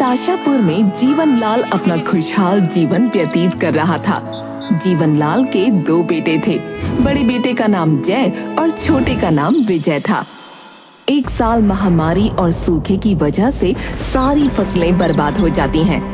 ताशापुर में जीवनलाल अपना खुशहाल जीवन व्यतीत कर रहा था। जीवनलाल के दो बेटे थे। बड़े बेटे का नाम जय और छोटे का नाम विजय था। एक साल महामारी और सूखे की वजह से सारी फसलें बर्बाद हो जाती हैं।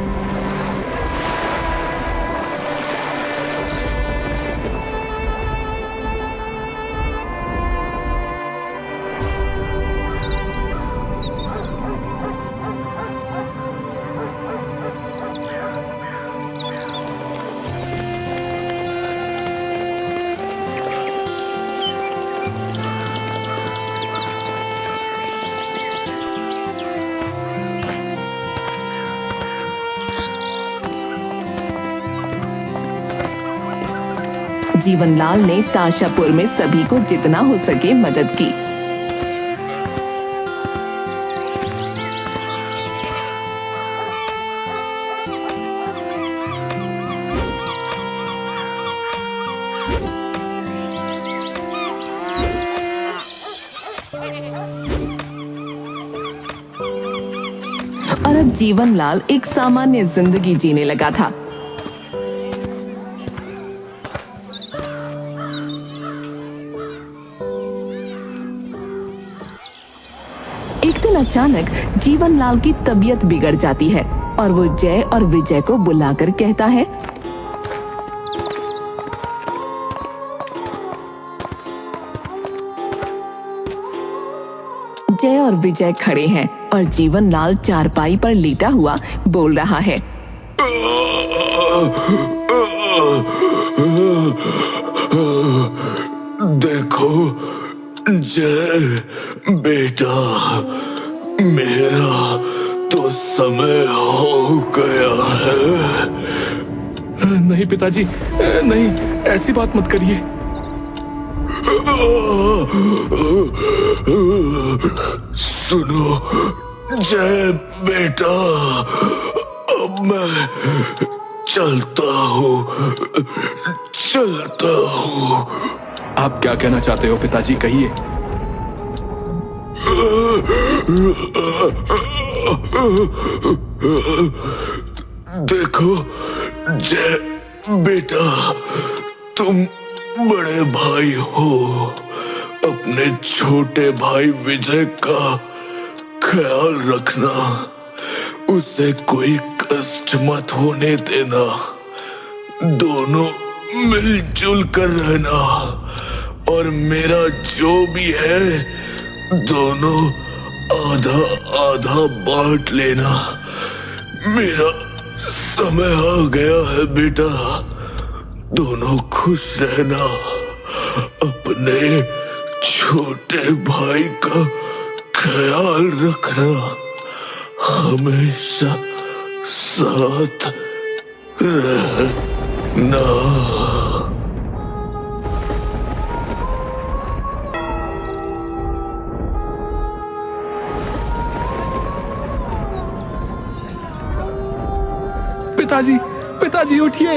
जीवनलाल ने ताशापुर में सभी को जितना हो सके मदद की। और अब जीवनलाल एक सामान्य जिंदगी जीने लगा था। एक दिन अचानक जीवनलाल की तबीयत बिगड़ जाती है और वो जय और विजय को बुलाकर कहता है, जय और विजय खड़े हैं और जीवनलाल चारपाई पर लेटा हुआ बोल रहा है, देखो जय बेटा, मेरा तो समय हो गया है। नहीं पिताजी, नहीं, ऐसी बात मत करिए। सुनो जय बेटा, अब मैं चलता हूँ। आप क्या कहना चाहते हो पिताजी, कहिए। देखो जय बेटा, तुम बड़े भाई हो, अपने छोटे भाई विजय का ख्याल रखना, उसे कोई कष्ट मत होने देना, दोनों मिलजुल कर रहना, और मेरा जो भी है दोनों आधा आधा बांट लेना। मेरा समय आ गया है बेटा, दोनों खुश रहना, अपने छोटे भाई का ख्याल रखना, हमेशा साथ रहना। पिताजी, पिताजी उठिए।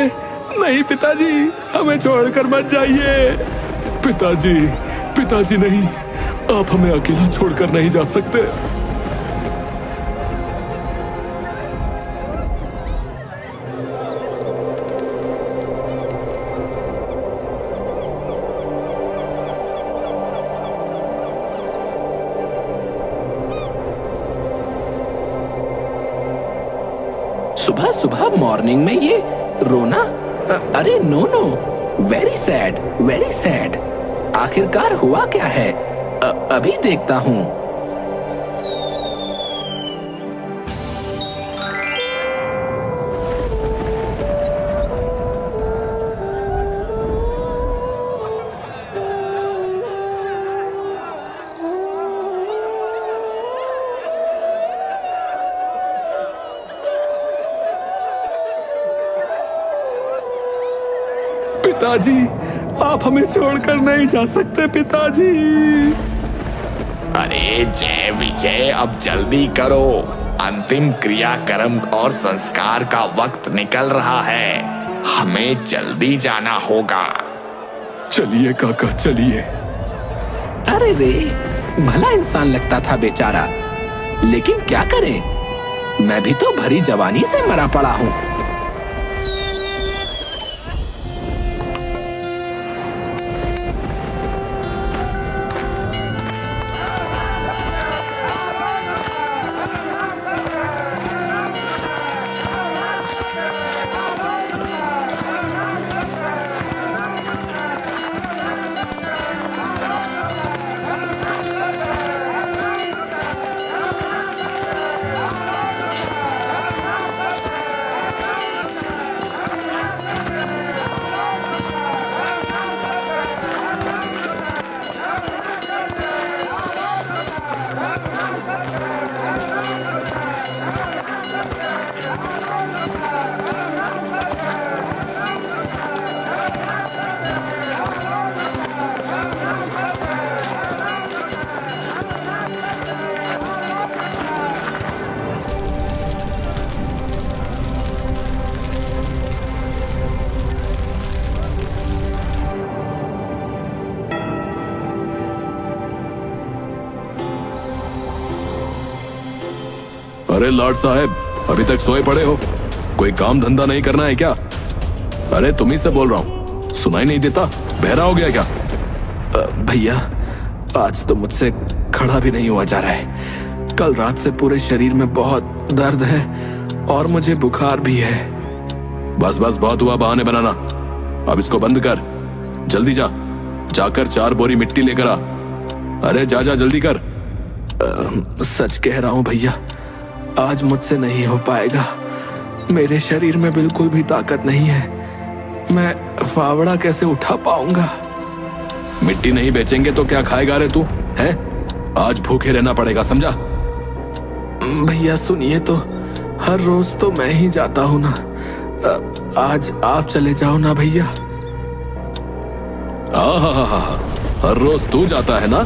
नहीं पिताजी, हमें छोड़कर मत जाइए। पिताजी, पिताजी नहीं, आप हमें अकेला छोड़कर नहीं जा सकते। सुबह सुबह मॉर्निंग में ये रोना, अरे no no, very sad, very sad. आखिरकार हुआ क्या है? अभी देखता हूँ। पिताजी, आप हमें छोड़कर नहीं जा सकते पिताजी। अरे जय विजय, अब जल्दी करो, अंतिम क्रियाक्रम और संस्कार का वक्त निकल रहा है, हमें जल्दी जाना होगा। चलिए काका, चलिए। अरे रे, भला इंसान लगता था बेचारा, लेकिन क्या करे, मैं भी तो भरी जवानी से मरा पड़ा हूँ। अरे लॉर्ड साहब, अभी तक सोए पड़े हो? कोई काम धंधा नहीं करना है क्या? अरे तुम ही से बोल रहा हूँ, सुनाई नहीं देता? बहरा हो गया क्या? भैया, आज तो मुझसे खड़ा भी नहीं हुआ जा रहा है। कल रात से पूरे शरीर में बहुत दर्द है और मुझे बुखार भी है। बस बस, बहुत हुआ बहाने बनाना। अब इसको बंद कर, जल्दी जा, जाकर 4 बोरी मिट्टी लेकर आ। अरे जा जा, जल्दी कर। सच कह रहा हूँ भैया, आज मुझसे नहीं हो पाएगा। मेरे शरीर में बिल्कुल भी ताकत नहीं है। मैं फावड़ा कैसे उठा पाऊंगा? मिट्टी नहीं बेचेंगे तो क्या खाएगा रे तू? हैं? आज भूखे रहना पड़ेगा, समझा? भैया सुनिए तो, हर रोज तो मैं ही जाता हूँ ना। आज आप चले जाओ ना भैया। हाँ, हर रोज तू जाता है ना,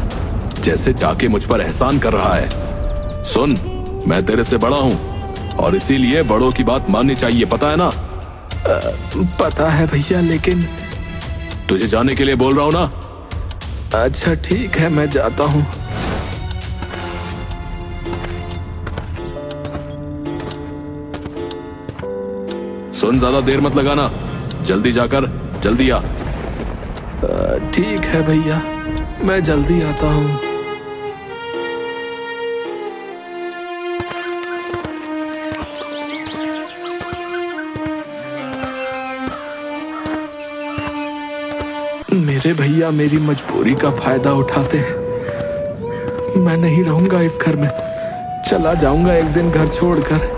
जैसे जाके मुझ पर एहसान कर रहा है। सुन, मैं तेरे से बड़ा हूँ और इसीलिए बड़ों की बात माननी चाहिए, पता है ना? पता है भैया, लेकिन तुझे जाने के लिए बोल रहा हूँ ना। अच्छा ठीक है, मैं जाता हूँ। सुन, ज्यादा देर मत लगाना, जल्दी जाकर जल्दी आ। ठीक है भैया, मैं जल्दी आता हूँ। मेरे भैया मेरी मजबूरी का फायदा उठाते हैं। मैं नहीं रहूंगा इस घर में, चला जाऊंगा एक दिन घर छोड़कर।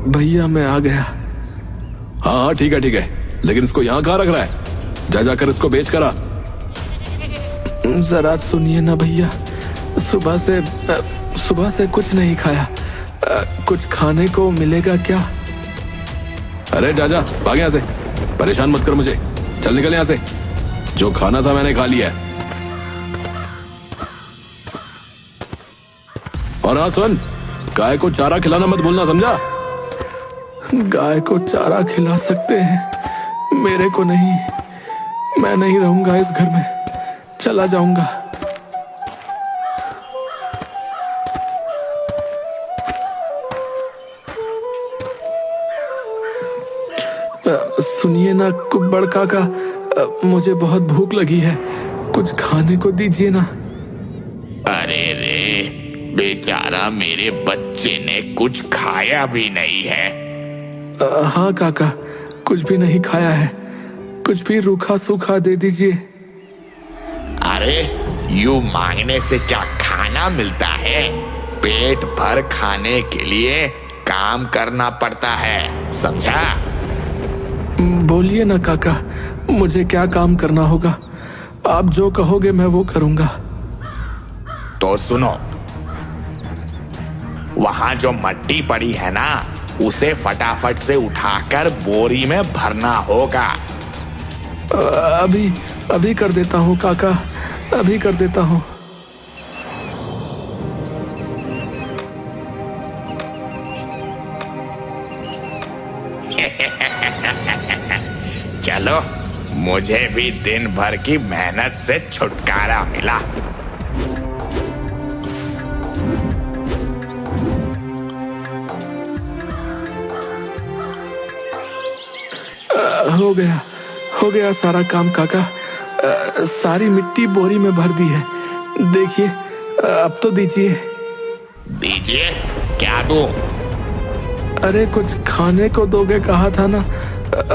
भैया मैं आ गया। हाँ हाँ, ठीक है ठीक है, लेकिन इसको यहाँ कहाँ रख रहा है? जा जाकर इसको बेच कर आ। जरा सुनिए ना भैया, सुबह से कुछ नहीं खाया। कुछ खाने को मिलेगा क्या? अरे जा जा, भाग यहाँ से, परेशान मत कर मुझे। चल निकल यहाँ से, जो खाना था मैंने खा लिया है। और हाँ सुन, गाय को चारा खिलाना मत भूलना, समझा? गाय को चारा खिला सकते हैं, मेरे को नहीं। मैं नहीं रहूंगा इस घर में, चला जाऊंगा। सुनिए ना कुब्बड़ काका, मुझे बहुत भूख लगी है, कुछ खाने को दीजिए ना। अरे रे, बेचारा मेरे बच्चे ने कुछ खाया भी नहीं है। हाँ काका, कुछ भी नहीं खाया है, कुछ भी रूखा सूखा दे दीजिए। अरे यूं मांगने से क्या खाना मिलता है? पेट भर खाने के लिए काम करना पड़ता है, समझा? बोलिए ना काका, मुझे क्या काम करना होगा? आप जो कहोगे मैं वो करूंगा। तो सुनो, वहां जो मट्टी पड़ी है ना, उसे फटाफट से उठाकर बोरी में भरना होगा। अभी कर देता हूँ काका, अभी कर देता हूँ। चलो, मुझे भी दिन भर की मेहनत से छुटकारा मिला। हो गया सारा काम काका। सारी मिट्टी बोरी में भर दी है। देखिए, अब तो दीजिए। दीजिए? क्या दूं? अरे कुछ खाने को दोगे कहा था ना,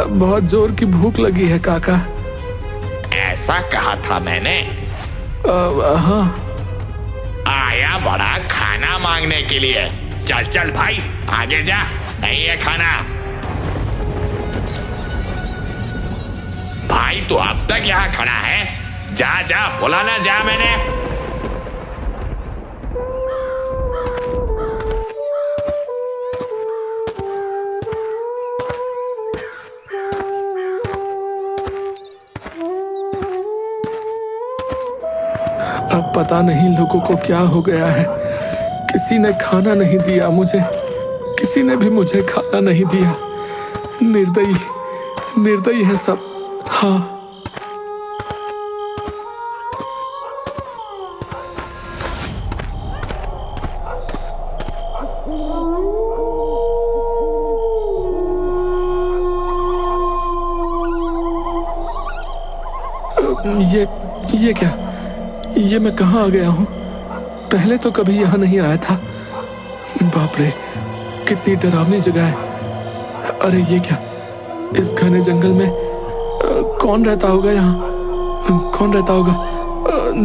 बहुत जोर की भूख लगी है काका। ऐसा कहा था मैंने? हाँ। आया बड़ा खाना मांगने के लिए। चल चल भाई, आगे जा, नहीं है खाना। भाई तो अब तक यहाँ खड़ा है, जा जा, बोला ना जा मैंने। अब पता नहीं लोगों को क्या हो गया है। किसी ने खाना नहीं दिया मुझे, किसी ने भी मुझे खाना नहीं दिया। निर्दयी है सब। हाँ। ये क्या? ये मैं कहाँ आ गया हूँ? पहले तो कभी यहाँ नहीं आया था। बाप रे, कितनी डरावनी जगह है। अरे ये क्या? इस घने जंगल में कौन रहता होगा यहाँ? कौन रहता होगा?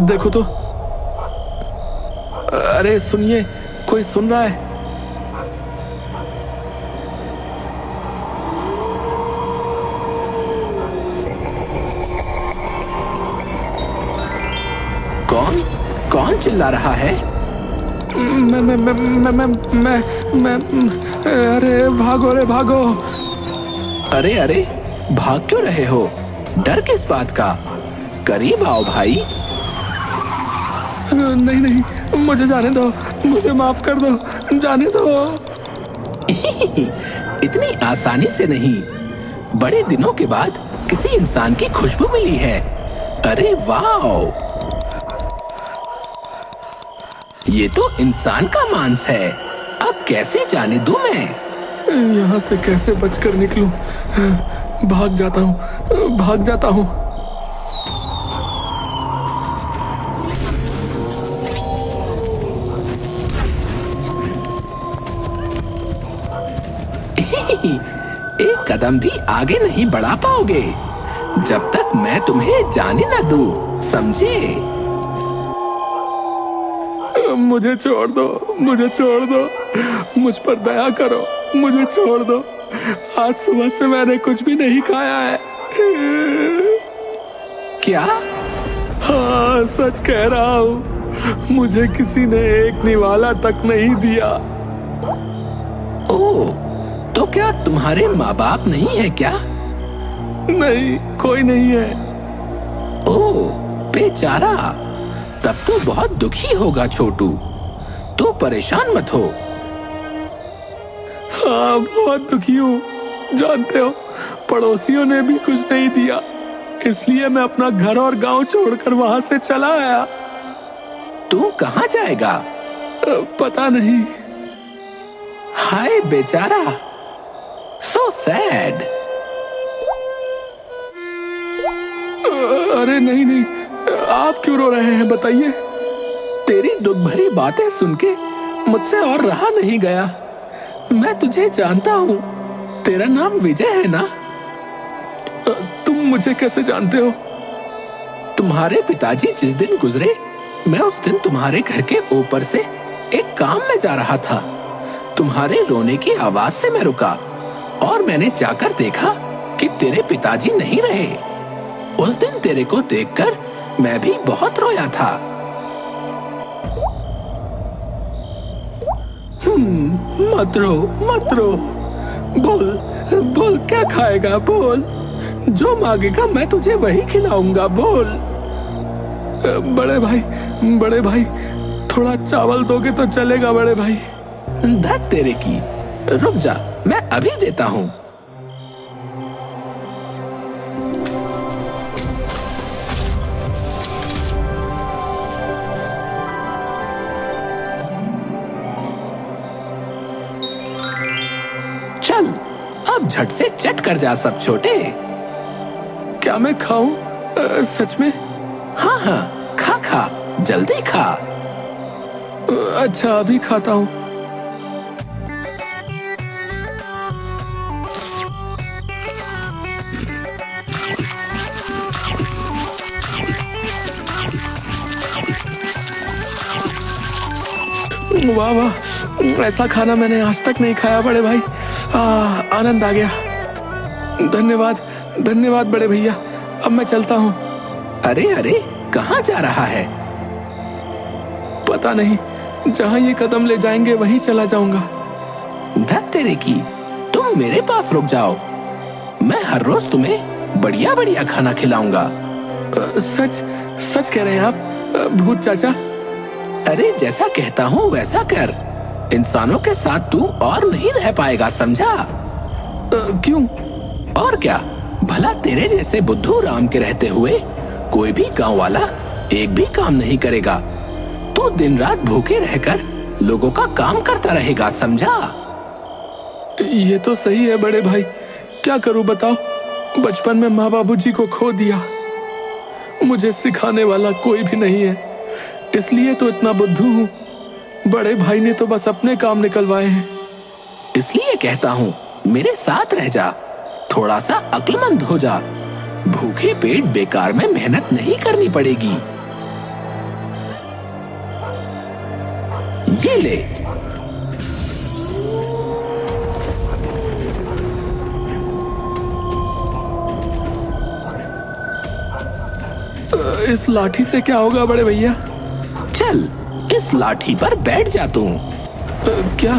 देखो तो। अरे सुनिए, कोई सुन रहा है? कौन चिल्ला रहा है? मैं अरे भागो रे भागो। अरे भाग क्यों रहे हो? डर किस बात का? करीब आओ भाई। नहीं, मुझे जाने दो, मुझे माफ कर दो, जाने दो। इतनी आसानी से नहीं। बड़े दिनों के बाद किसी इंसान की खुशबू मिली है। अरे वाह, ये तो इंसान का मांस है। अब कैसे जाने दूं मैं? यहाँ से कैसे बचकर निकलूं? भाग जाता हूँ। एक कदम भी आगे नहीं बढ़ा पाओगे जब तक मैं तुम्हें जाने न दूं, समझे? मुझे छोड़ दो, मुझ पर दया करो, मुझे छोड़ दो। आज सुबह से मैंने कुछ भी नहीं खाया है। क्या? हाँ, सच कह रहा हूँ। मुझे किसी ने एक निवाला तक नहीं दिया। ओह, तो क्या तुम्हारे माँ बाप नहीं है क्या? नहीं, कोई नहीं है। ओह, बेचारा। तब तो बहुत दुखी होगा छोटू। तो परेशान मत हो। हाँ, बहुत दुखी हूँ। जानते हो, पड़ोसियों ने भी कुछ नहीं दिया, इसलिए मैं अपना घर और गांव छोड़कर वहां से चला आया। तू कहाँ जाएगा? पता नहीं। हाय बेचारा, सो सैड। अरे नहीं, आप क्यों रो रहे हैं, बताइए। तेरी दुख भरी बातें सुन के मुझसे और रहा नहीं गया। मैं तुझे जानता हूँ। तेरा नाम विजय है ना? तुम मुझे कैसे जानते हो? तुम्हारे पिताजी जिस दिन गुजरे, मैं उस दिन तुम्हारे घर के ऊपर से एक काम में जा रहा था। तुम्हारे रोने की आवाज से मैं रुका और मैंने जाकर देखा कि तेरे पिताजी नहीं रहे। उस दिन तेरे को देखकर मैं भी बहुत रोया था। मत रो, मत रो। बोल, बोल क्या खाएगा, बोल। जो मांगेगा मैं तुझे वही खिलाऊंगा, बोल। बड़े भाई, थोड़ा चावल दोगे तो चलेगा बड़े भाई। धत तेरे की, रुक जा, मैं अभी देता हूँ। चल, अब झट से चट कर जा सब छोटे। क्या मैं खाऊं? सच में? हाँ हाँ, खा खा, जल्दी खा। अच्छा, अभी खाता हूँ। वाह वाह, ऐसा खाना मैंने आज तक नहीं खाया बड़े भाई। आनंद आ गया। धन्यवाद, धन्यवाद बड़े भैया। अब मैं चलता हूँ। अरे अरे, कहाँ जा रहा है? पता नहीं, जहाँ ये कदम ले जाएंगे वहीं चला जाऊंगा। धत तेरे की, तुम मेरे पास रुक जाओ। मैं हर रोज तुम्हें बढ़िया बढ़िया खाना खिलाऊंगा। सच सच कह रहे हैं आप भूत चाचा? अरे जैसा कहता हूँ वैसा कर। इंसानों के साथ तू और नहीं रह पाएगा, समझा? क्यों? और क्या, भला तेरे जैसे बुद्धू राम के रहते हुए कोई भी गांव वाला एक भी काम नहीं करेगा। तू दिन रात भूखे रहकर लोगों का काम करता रहेगा, समझा? ये तो सही है बड़े भाई, क्या करूं बताओ। बचपन में माँ बाबूजी को खो दिया। मुझे सिखाने वाला कोई भी नहीं है, इसलिए तो इतना बुद्धू हूँ। बड़े भाई ने तो बस अपने काम निकलवाए हैं। इसलिए कहता हूँ, मेरे साथ रह जा, थोड़ा सा अक्लमंद हो जा। भूखे पेट बेकार में मेहनत नहीं करनी पड़ेगी। ये ले। इस लाठी से क्या होगा बड़े भैया? चल, इस लाठी पर बैठ जा तू। क्या?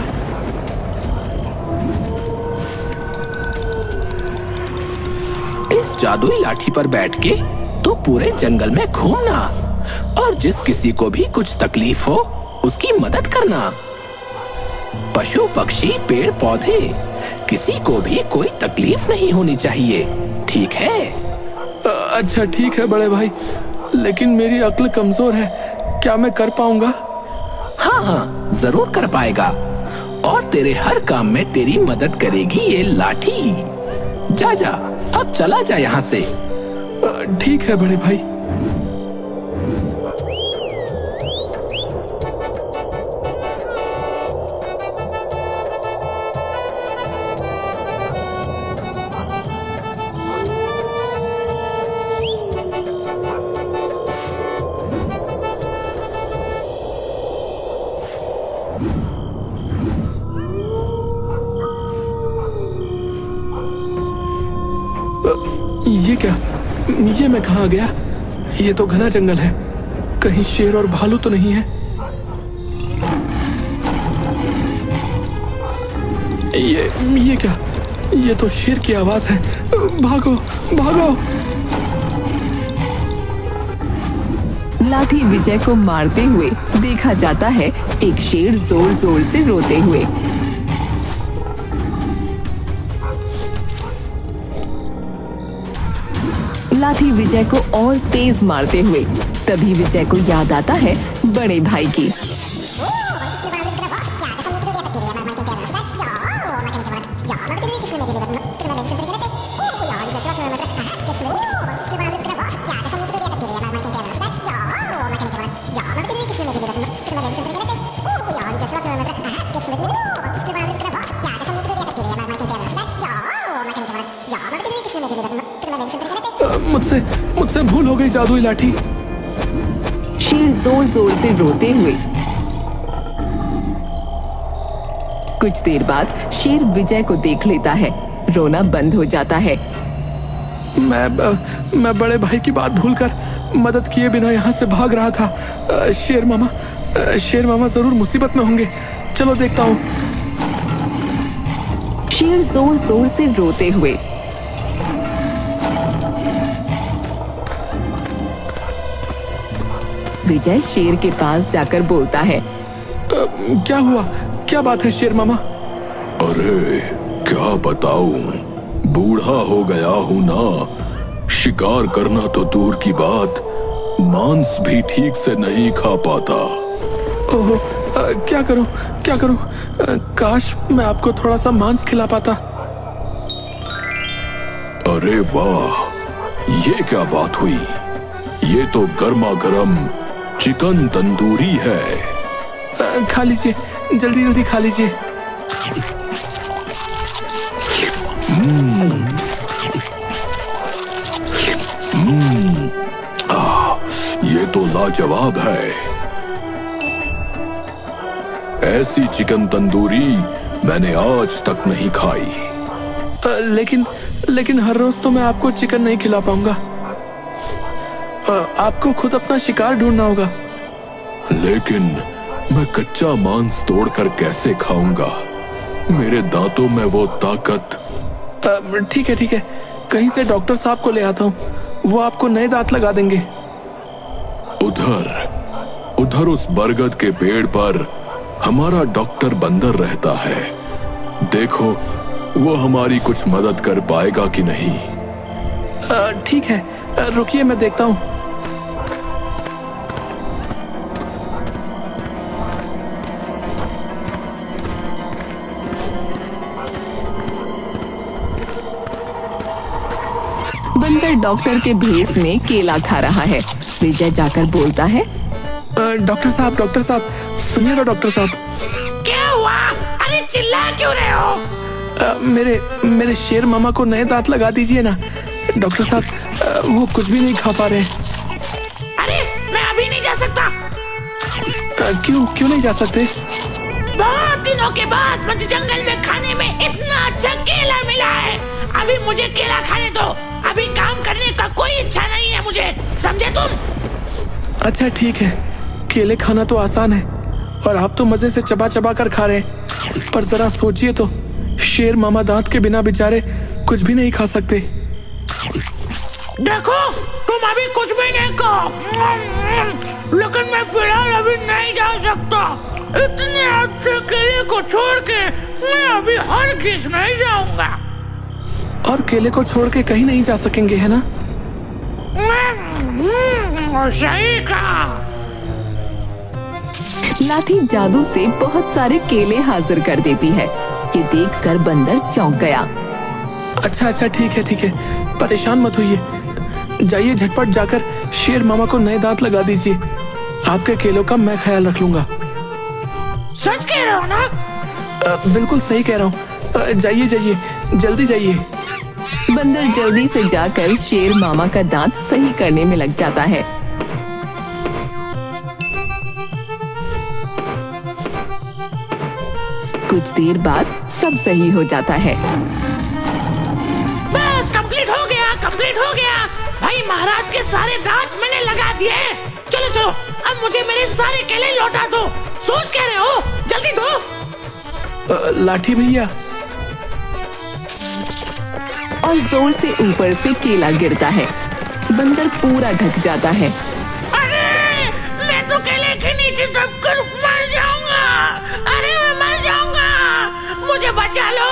इस जादुई लाठी पर बैठ के तू पूरे जंगल में घूमना और जिस किसी को भी कुछ तकलीफ हो उसकी मदद करना। पशु पक्षी पेड़ पौधे किसी को भी कोई तकलीफ नहीं होनी चाहिए, ठीक है? अच्छा ठीक है बड़े भाई, लेकिन मेरी अक्ल कमजोर है, क्या मैं कर पाऊंगा? हाँ हाँ, जरूर कर पाएगा। और तेरे हर काम में तेरी मदद करेगी ये लाठी। जा जा, अब चला जा यहाँ से। ठीक है बड़े भाई। ये क्या? ये मैं कहाँ आ गया? ये तो घना जंगल है, कहीं शेर और भालू तो नहीं है? ये क्या? ये तो शेर की आवाज है। भागो भागो। लाठी विजय को मारते हुए देखा जाता है एक शेर जोर जोर से रोते हुए। लाठी विजय को और तेज मारते हुए। तभी विजय को याद आता है बड़े भाई की। मुझसे भूल हो गई जादुई लाठी। शेर जोर जोर से रोते हुए। कुछ देर बाद शेर विजय को देख लेता है, रोना बंद हो जाता है। मैं बड़े भाई की बात भूलकर मदद किए बिना यहाँ से भाग रहा था। शेर मामा जरूर मुसीबत में होंगे। चलो देखता हूँ। शेर जोर जोर से रोते हुए विजय शेर के पास जाकर बोलता है, क्या हुआ? क्या बात है शेर मामा? अरे क्या बताऊं, बूढ़ा हो गया हूं ना। शिकार करना तो दूर की बात, मांस भी ठीक से नहीं खा पाता। ओहो, क्या करूं? काश मैं आपको थोड़ा सा मांस खिला पाता। अरे वाह, ये क्या बात हुई? ये तो गर्मा गर्म चिकन तंदूरी है। खा लीजिए, जल्दी जल्दी खा लीजिए। ये तो लाजवाब है। ऐसी चिकन तंदूरी मैंने आज तक नहीं खाई। लेकिन हर रोज तो मैं आपको चिकन नहीं खिला पाऊंगा। आपको खुद अपना शिकार ढूंढना होगा। लेकिन मैं कच्चा मांस तोड़कर कैसे खाऊंगा? मेरे दांतों में वो ताकत। ठीक है, कहीं से डॉक्टर साहब को ले आता हूँ, वो आपको नए दांत लगा देंगे। उधर उस बरगद के पेड़ पर हमारा डॉक्टर बंदर रहता है। देखो वो हमारी कुछ मदद कर पाएगा कि नहीं। ठीक है, रुकिए मैं देखता हूँ। बंदर डॉक्टर के भेष में केला खा रहा है। विजय जाकर बोलता है, डॉक्टर साहब सुनिए तो डॉक्टर साहब। क्या हुआ? अरे चिल्ला क्यों रहे हो? मेरे शेर मामा को नए दांत लगा दीजिए ना डॉक्टर साहब। वो कुछ भी नहीं खा पा रहे। अरे मैं अभी नहीं जा सकता। क्यों नहीं जा सकते? बहुत दिनों के बाद मुझे जंगल में खाने में इतना अच्छा केला मिला है। अभी मुझे केला खाने दो। अभी काम करने का कोई इच्छा नहीं है मुझे, समझे तुम? अच्छा ठीक है, केले खाना तो आसान है और आप तो मजे से चबा चबा कर खा रहे हैं। पर जरा सोचिए तो, शेर मामा दांत के बिना बेचारे कुछ भी नहीं खा सकते। देखो तुम अभी कुछ भी नहीं कहो, लेकिन मैं फिलहाल अभी नहीं जा सकता। इतने अच्छे केले को छोड़ के मैं अभी हरगिज़ नहीं जाऊंगा। और केले को छोड़ के कहीं नहीं जा सकेंगे, है ना? सही कहा। लाठी जादू से बहुत सारे केले हाजिर कर देती है। ये देखकर बंदर चौंक गया। अच्छा ठीक है, परेशान मत होइए। जाइए झटपट जाकर शेर मामा को नए दांत लगा दीजिए। आपके केलों का मैं ख्याल रख लूंगा। सच कह रहे हो ना? बिल्कुल सही कह रहा हूँ। जाइए जल्दी जाइए। बंदर जल्दी से जाकर शेर मामा का दांत सही करने में लग जाता है। कुछ देर बाद सब सही हो जाता है। बस कंप्लीट हो गया। भाई महाराज के सारे दांत मैंने लगा दिए। चलो अब मुझे मेरे सारे केले लौटा दो। सोच कह रहे हो, जल्दी दो। लाठी भैया। और जोर से ऊपर से केला गिरता है। बंदर पूरा ढक जाता है। अरे मैं तो केले के नीचे दबकर मर जाऊंगा। अरे मैं मर जाऊंगा। मुझे बचा लो,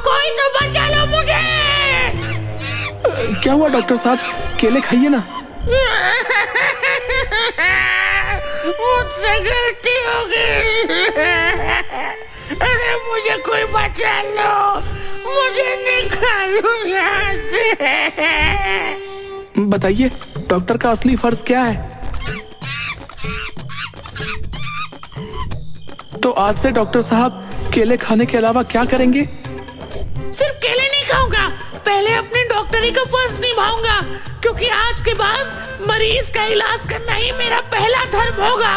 कोई तो बचा लो मुझे। क्या हुआ डॉक्टर साहब? केले खाइए ना। मुझसे गलती हो गई। अरे मुझे कोई बचा लो, मुझे निकालो यहाँ से। बताइए डॉक्टर का असली फर्ज क्या है? तो आज से डॉक्टर साहब केले खाने के अलावा क्या करेंगे? सिर्फ केले नहीं खाऊंगा, पहले अपनी डॉक्टरी का फर्ज निभाऊंगा, क्योंकि आज के बाद मरीज का इलाज करना ही मेरा पहला धर्म होगा।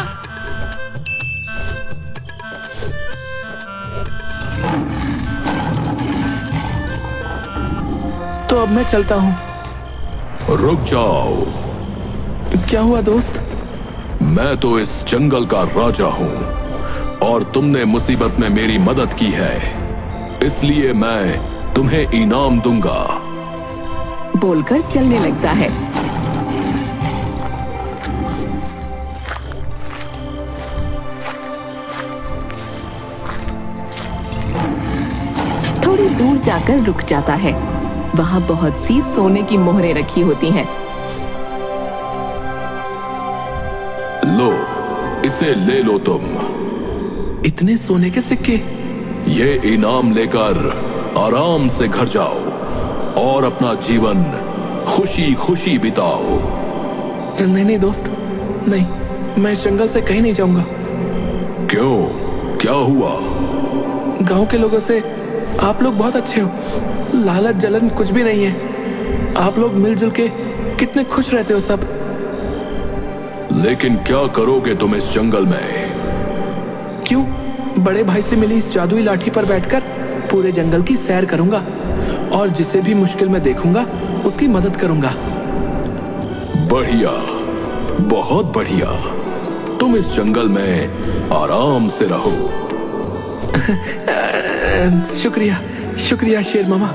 तो अब मैं चलता हूँ। रुक जाओ। क्या हुआ दोस्त? मैं तो इस जंगल का राजा हूं और तुमने मुसीबत में मेरी मदद की है, इसलिए मैं तुम्हें इनाम दूंगा। बोलकर चलने लगता है। थोड़ी दूर जाकर रुक जाता है। वहां बहुत सी सोने की मोहरें रखी होती हैं। लो, इसे ले लो तुम। इतने सोने के सिक्के? ये इनाम लेकर आराम से घर जाओ और अपना जीवन खुशी खुशी बिताओ। नहीं नहीं दोस्त, नहीं, मैं इस जंगल से कहीं नहीं जाऊंगा। क्यों, क्या हुआ? गांव के लोगों से आप लोग बहुत अच्छे हो, लालच जलन कुछ भी नहीं है। आप लोग मिलजुल के कितने खुश रहते हो सब। लेकिन क्या करोगे तुम इस जंगल में? क्यों? बड़े भाई से मिली इस जादुई लाठी पर बैठकर पूरे जंगल की सैर करूंगा और जिसे भी मुश्किल में देखूंगा उसकी मदद करूंगा। बढ़िया, बहुत बढ़िया। तुम इस जंगल में आराम से रहो। शुक्रिया, शुक्रिया शेर मामा।